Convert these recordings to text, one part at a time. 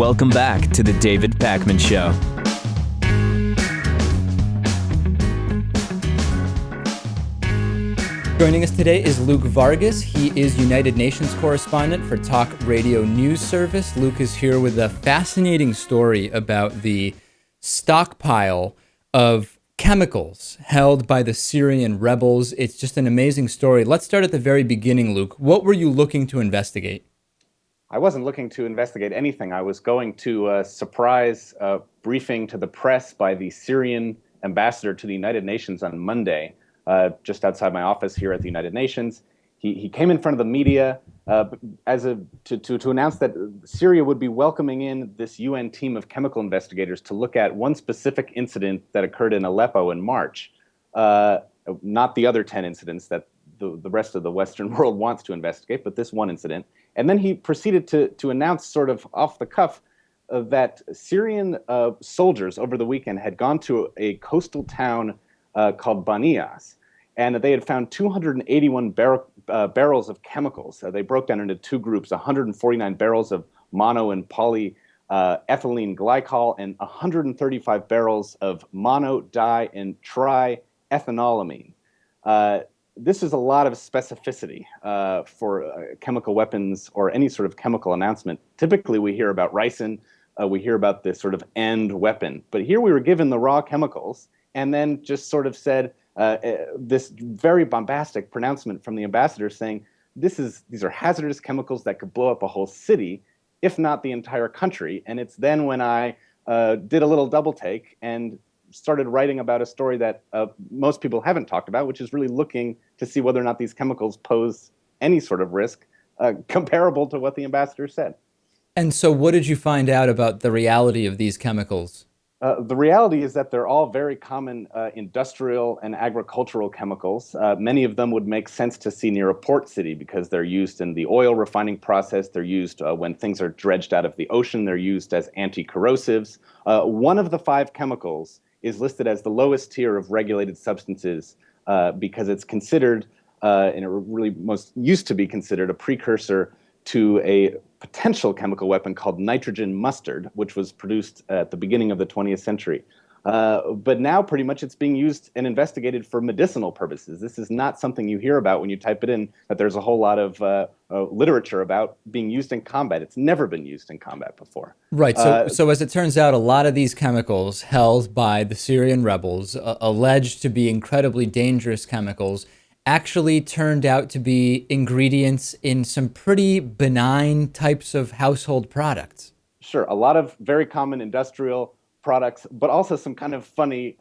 Welcome back to the David Pakman Show. Joining us today is Luke Vargas. He is United Nations Correspondent for Talk Radio News Service. Luke is here with a fascinating story about the stockpile of chemicals held by the Syrian rebels. It's just an amazing story. Let's start at the very beginning, Luke. What were you looking to investigate? I wasn't looking to investigate anything. I was going to a surprise briefing to the press by the Syrian ambassador to the United Nations on Monday, just outside my office here at the United Nations. He came in front of the media to announce that Syria would be welcoming in this UN team of chemical investigators to look at one specific incident that occurred in Aleppo in March, not the other 10 incidents that the rest of the Western world wants to investigate, but this one incident. And then he proceeded to announce sort of off the cuff that Syrian soldiers over the weekend had gone to a coastal town called Banias, and that they had found 281 barrels of chemicals. They broke down into two groups, 149 barrels of mono and polyethylene glycol and 135 barrels of mono, di, and triethanolamine. This is a lot of specificity for chemical weapons or any sort of chemical announcement. Typically, we hear about ricin, we hear about this sort of end weapon. But here we were given the raw chemicals and then just sort of said this very bombastic pronouncement from the ambassador saying, these are hazardous chemicals that could blow up a whole city, if not the entire country. And it's then when I did a little double take and started writing about a story that most people haven't talked about, which is really looking to see whether or not these chemicals pose any sort of risk comparable to what the ambassador said. And so what did you find out about the reality of these chemicals? The reality is that they're all very common industrial and agricultural chemicals. Many of them would make sense to see near a port city because they're used in the oil refining process. They're used when things are dredged out of the ocean. They're used as anti-corrosives. One of the 5 chemicals is listed as the lowest tier of regulated substances because it's considered, and it really most used to be considered, a precursor to a potential chemical weapon called nitrogen mustard, which was produced at the beginning of the 20th century. But now pretty much it's being used and investigated for medicinal purposes. This is not something you hear about when you type it in, that there's a whole lot of literature about being used in combat. It's never been used in combat before. Right. So as it turns out, a lot of these chemicals held by the Syrian rebels, alleged to be incredibly dangerous chemicals, actually turned out to be ingredients in some pretty benign types of household products. Sure. A lot of very common industrial products, but also some kind of funny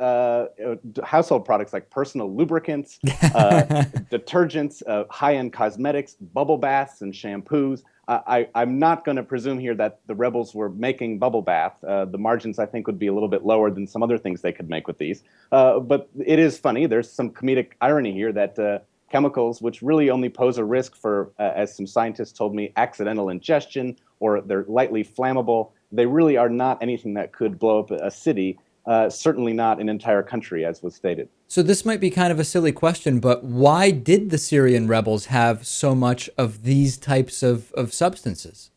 household products like personal lubricants, detergents, high-end cosmetics, bubble baths, and shampoos. I'm not going to presume here that the rebels were making bubble bath. The margins, I think, would be a little bit lower than some other things they could make with these. But it is funny. There's some comedic irony here that chemicals, which really only pose a risk for, as some scientists told me, accidental ingestion, or they're lightly flammable, they really are not anything that could blow up a city, certainly not an entire country, as was stated. So this might be kind of a silly question, but why did the Syrian rebels have so much of these types of substances?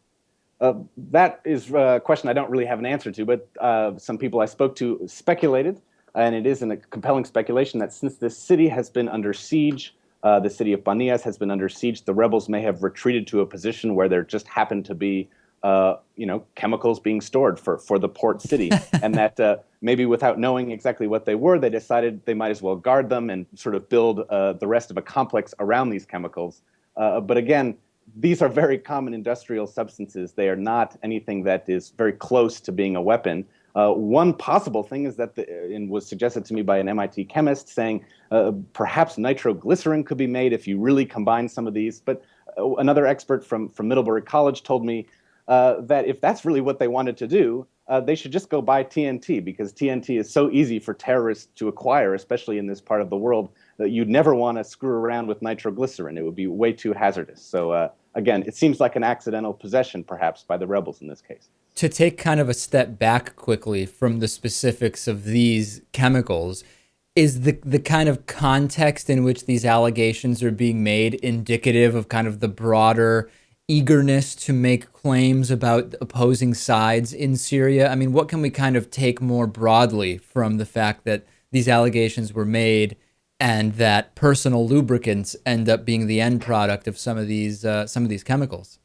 That is a question I don't really have an answer to, but some people I spoke to speculated, and it is a compelling speculation, that since this city has been under siege, the city of Banias has been under siege, the rebels may have retreated to a position where there just happened to be chemicals being stored for the port city, and that maybe without knowing exactly what they were, they decided they might as well guard them and sort of build the rest of a complex around these chemicals. But again, these are very common industrial substances. They are not anything that is very close to being a weapon. One possible thing is that, and was suggested to me by an MIT chemist, saying perhaps nitroglycerin could be made if you really combine some of these. But another expert from Middlebury College told me that if that's really what they wanted to do, they should just go buy TNT, because TNT is so easy for terrorists to acquire, especially in this part of the world, that you'd never want to screw around with nitroglycerin. It would be way too hazardous. So again, it seems like an accidental possession, perhaps, by the rebels in this case. To take kind of a step back quickly from the specifics of these chemicals, is the kind of context in which these allegations are being made indicative of kind of the broader eagerness to make claims about opposing sides in Syria? I mean, what can we kind of take more broadly from the fact that these allegations were made and that personal lubricants end up being the end product of some of these chemicals?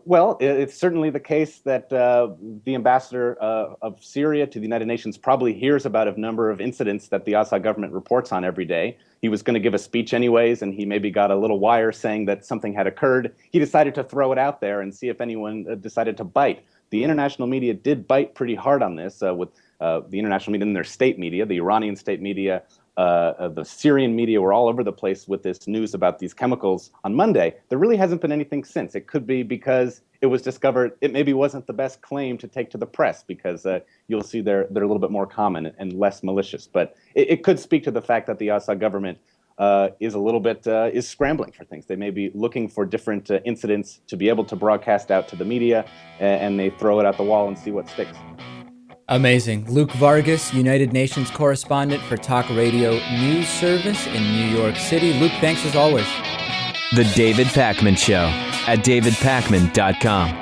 Well, it's certainly the case that the ambassador of Syria to the United Nations probably hears about a number of incidents that the Assad government reports on every day. He was going to give a speech anyways, and he maybe got a little wire saying that something had occurred. He decided to throw it out there and see if anyone decided to bite. The international media did bite pretty hard on this with the international media and their state media, the Iranian state media, the Syrian media were all over the place with this news about these chemicals on Monday. There really hasn't been anything since. It could be because it was discovered. It maybe wasn't the best claim to take to the press because you'll see they're a little bit more common and less malicious. But it could speak to the fact that the Assad government is a little bit is scrambling for things. They may be looking for different incidents to be able to broadcast out to the media, and they throw it at the wall and see what sticks. Amazing. Luke Vargas, United Nations Correspondent for Talk Radio News Service in New York City. Luke, thanks as always. The David Pakman Show at davidpakman.com.